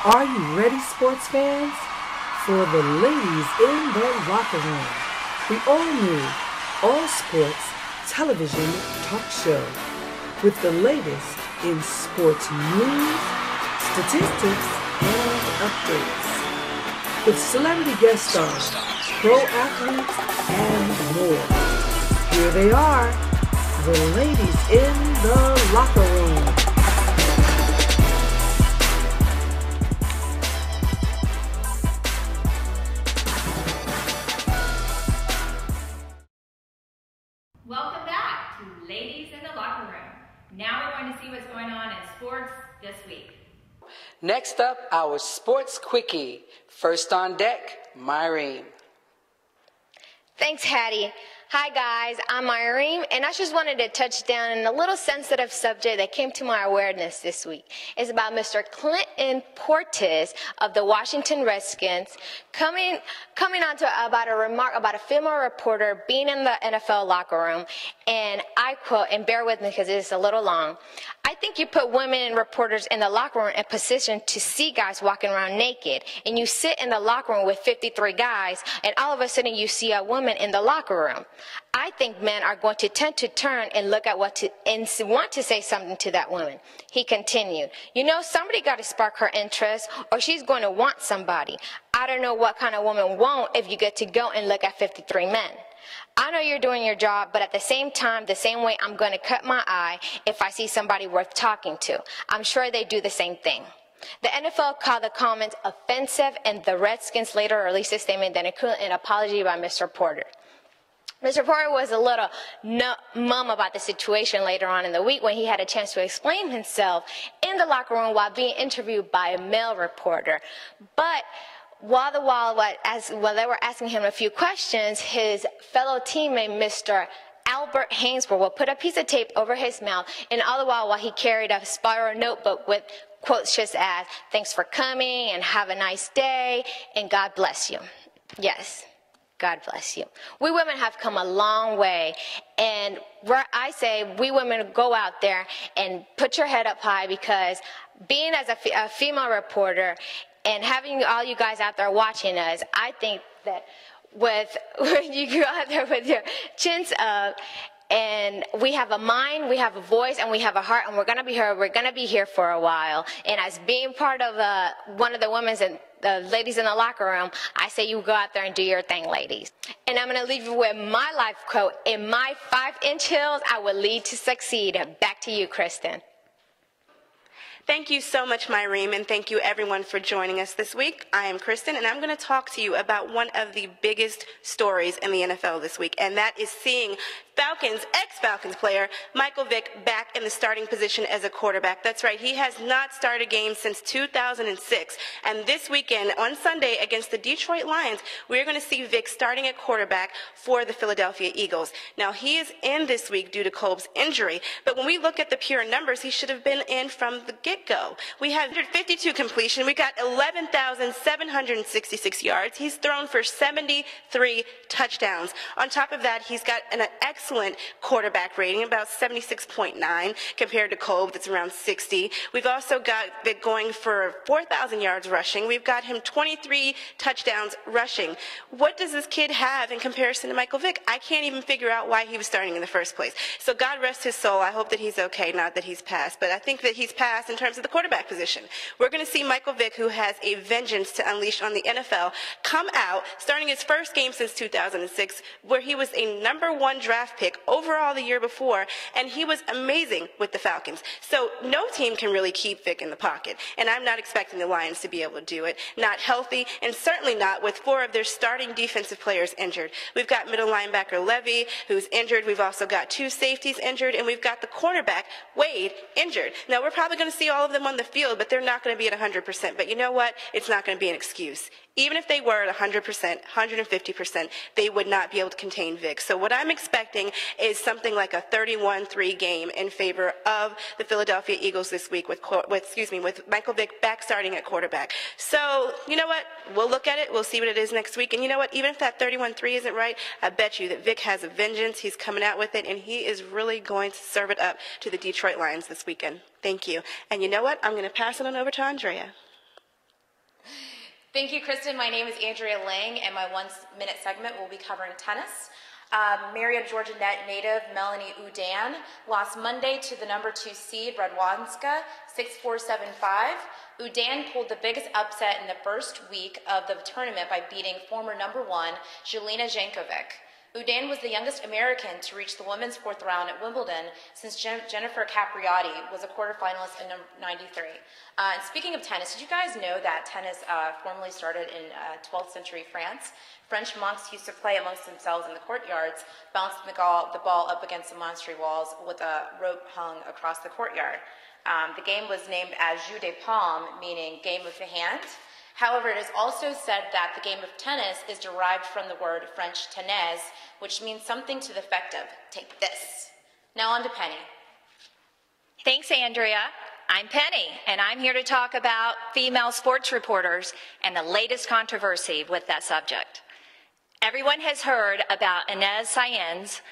Are you ready, sports fans? For the Ladies in the Locker Room, the all-new, all-sports television talk show with the latest in sports news, statistics, and updates. With celebrity guest stars, pro athletes, and more. Here they are, the Ladies in the Locker Room. Welcome back to Ladies in the Locker Room. Now we're going to see what's going on in sports this week. Next up, our Sports Quickie. First on deck, Myrene. Thanks, Hattie. Hi, guys. I'm Myrene, and I just wanted to touch down on a little sensitive subject that came to my awareness this week. It's about Mr. Clinton Portis of the Washington Redskins coming on to about a remark about a female reporter being in the NFL locker room, and I quote, and bear with me because it is a little long, "I think you put women reporters in the locker room in position to see guys walking around naked, and you sit in the locker room with 53 guys, and all of a sudden you see a woman in the locker room. I think men are going to tend to turn and look at and want to say something to that woman." He continued, "You know, somebody got to spark her interest, or she's going to want somebody. I don't know what kind of woman won't if you get to go and look at 53 men. I know you're doing your job, but at the same time, the same way I'm going to cut my eye if I see somebody worth talking to. I'm sure they do the same thing." The NFL called the comments offensive, and the Redskins later released a statement that included an apology by Mr. Porter. Mr. Porter was a little mum about the situation later on in the week when he had a chance to explain himself in the locker room while being interviewed by a male reporter. But while they were asking him a few questions, his fellow teammate, Mr. Albert Hainsworth, will put a piece of tape over his mouth, and all the while he carried a spiral notebook with quotes just as, "Thanks for coming," and "Have a nice day," and "God bless you." Yes. God bless you. We women have come a long way, and where I say we women go out there and put your head up high, because being as a female reporter and having all you guys out there watching us, I think that when you go out there with your chins up, and we have a mind, we have a voice, and we have a heart, and we're gonna be here for a while. And as being part of one of the women's and the ladies in the locker room, I say you go out there and do your thing, ladies. And I'm gonna leave you with my life quote: "In my 5-inch heels, I will lead to succeed." Back to you, Kristen. Thank you so much, Myrene, and thank you everyone for joining us this week. I am Kristen, and I'm going to talk to you about one of the biggest stories in the NFL this week, and that is seeing ex-Falcons player Michael Vick back in the starting position as a quarterback. That's right, he has not started a game since 2006, and this weekend on Sunday against the Detroit Lions, we're going to see Vick starting at quarterback for the Philadelphia Eagles. Now, he is in this week due to Kolb's injury, but when we look at the pure numbers, he should have been in from the get-go. We had 152 completion. We got 11,766 yards. He's thrown for 73 touchdowns. On top of that, he's got an excellent quarterback rating, about 76.9 compared to Kolb, that's around 60. We've also got Vick going for 4,000 yards rushing. We've got him 23 touchdowns rushing. What does this kid have in comparison to Michael Vick? I can't even figure out why he was starting in the first place. So God rest his soul. I hope that he's okay, not that he's passed, but I think that he's passed in terms of the quarterback position. We're going to see Michael Vick, who has a vengeance to unleash on the NFL, come out, starting his first game since 2006, where he was a #1 draft pick overall the year before, and he was amazing with the Falcons. So no team can really keep Vick in the pocket, and I'm not expecting the Lions to be able to do it. Not healthy, and certainly not with 4 of their starting defensive players injured. We've got middle linebacker Levy, who's injured. We've also got 2 safeties injured, and we've got the cornerback, Wade, injured. Now, we're probably going to see all of them on the field, but they're not going to be at 100%. But you know what? It's not going to be an excuse. Even if they were at 100%, 150%, they would not be able to contain Vick. So what I'm expecting is something like a 31-3 game in favor of the Philadelphia Eagles this week with Michael Vick back starting at quarterback. So, you know what? We'll look at it. We'll see what it is next week. And you know what? Even if that 31-3 isn't right, I bet you that Vick has a vengeance. He's coming out with it, and he is really going to serve it up to the Detroit Lions this weekend. Thank you. And you know what? I'm going to pass it on over to Andrea. Thank you, Kristen. My name is Andrea Lang, and my 1-minute segment will be covering tennis. Marietta, Georgia native Melanie Udan lost Monday to the number 2 seed Radwanska 6-4-7-5. Udan pulled the biggest upset in the first week of the tournament by beating former number 1 Jelena Jankovic. Udan was the youngest American to reach the women's 4th round at Wimbledon since Jennifer Capriati was a quarterfinalist in '93. And speaking of tennis, did you guys know that tennis formally started in 12th century France? French monks used to play amongst themselves in the courtyards, bouncing the ball up against the monastery walls with a rope hung across the courtyard. The game was named as Jeu de Paume, meaning game of the hand. However, it is also said that the game of tennis is derived from the word French tenez, which means something to the effect of, take this. Now on to Penny. Thanks, Andrea. I'm Penny, and I'm here to talk about female sports reporters and the latest controversy with that subject. Everyone has heard about Inez Sayen's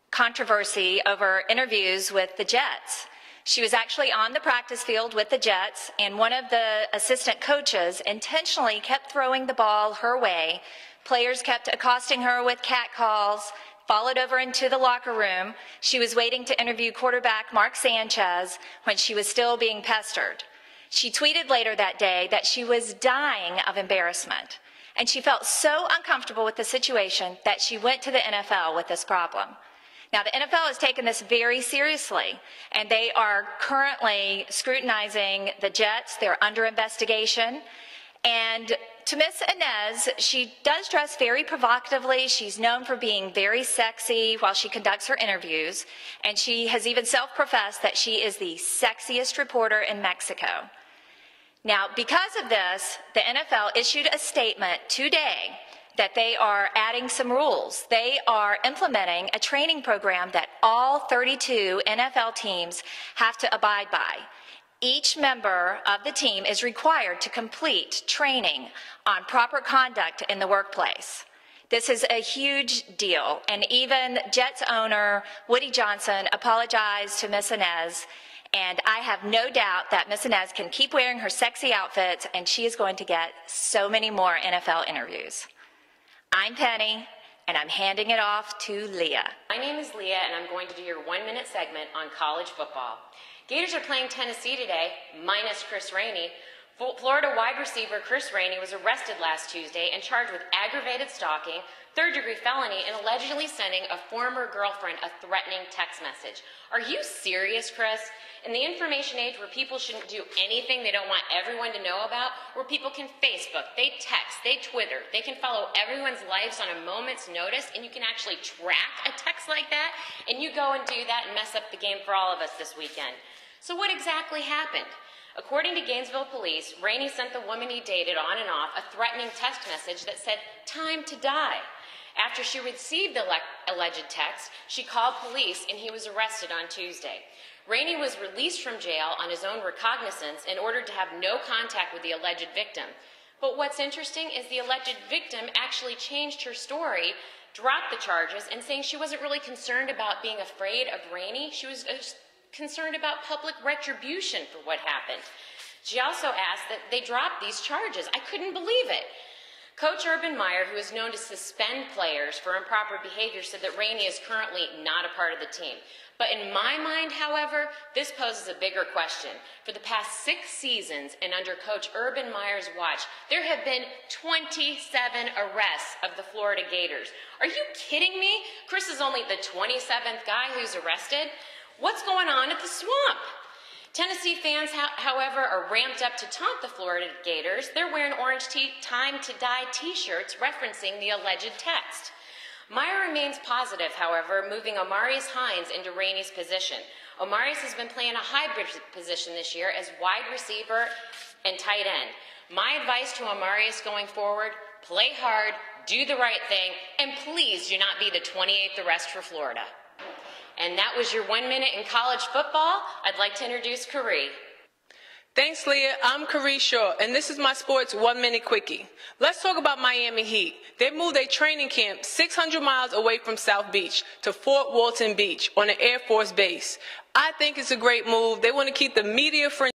controversy over interviews with the Jets. She was actually on the practice field with the Jets, and one of the assistant coaches intentionally kept throwing the ball her way. Players kept accosting her with catcalls, followed over into the locker room. She was waiting to interview quarterback Mark Sanchez when she was still being pestered. She tweeted later that day that she was dying of embarrassment, and she felt so uncomfortable with the situation that she went to the NFL with this problem. Now, the NFL has taken this very seriously, and they are currently scrutinizing the Jets. They're under investigation. And to Miss Inez, she does dress very provocatively. She's known for being very sexy while she conducts her interviews, and she has even self-professed that she is the sexiest reporter in Mexico. Now, because of this, the NFL issued a statement today that they are adding some rules. They are implementing a training program that all 32 NFL teams have to abide by. Each member of the team is required to complete training on proper conduct in the workplace. This is a huge deal, and even Jets owner Woody Johnson apologized to Miss Inez, and I have no doubt that Miss Inez can keep wearing her sexy outfits, and she is going to get so many more NFL interviews. I'm Penny, and I'm handing it off to Leah. My name is Leah, and I'm going to do your 1-minute segment on college football. Gators are playing Tennessee today, minus Chris Rainey. Florida wide receiver Chris Rainey was arrested last Tuesday and charged with aggravated stalking, third-degree felony, and allegedly sending a former girlfriend a threatening text message. Are you serious, Chris? In the information age where people shouldn't do anything they don't want everyone to know about, where people can Facebook, they text, they Twitter, they can follow everyone's lives on a moment's notice, and you can actually track a text like that, and you go and do that and mess up the game for all of us this weekend. So what exactly happened? According to Gainesville police, Rainey sent the woman he dated on and off a threatening text message that said, "Time to die." After she received the alleged text, she called police and he was arrested on Tuesday. Rainey was released from jail on his own recognizance in order to have no contact with the alleged victim. But what's interesting is the alleged victim actually changed her story, dropped the charges, and saying she wasn't really concerned about being afraid of Rainey. She was concerned about public retribution for what happened. She also asked that they drop these charges. I couldn't believe it. Coach Urban Meyer, who is known to suspend players for improper behavior, said that Rainey is currently not a part of the team. But in my mind, however, this poses a bigger question. For the past 6 seasons and under Coach Urban Meyer's watch, there have been 27 arrests of the Florida Gators. Are you kidding me? Chris is only the 27th guy who's arrested. What's going on at the Swamp? Tennessee fans, however, are ramped up to taunt the Florida Gators. They're wearing orange Time to Die t-shirts referencing the alleged text. Meyer remains positive, however, moving Omarius Hines into Rainey's position. Omarius has been playing a hybrid position this year as wide receiver and tight end. My advice to Omarius going forward, play hard, do the right thing, and please do not be the 28th arrest for Florida. And that was your 1 minute in college football. I'd like to introduce Karee. Thanks, Leah. I'm Karee Shaw, and this is my sports 1 minute quickie. Let's talk about Miami Heat. They moved their training camp 600 miles away from South Beach to Fort Walton Beach on an Air Force base. I think it's a great move. They want to keep the media friendly.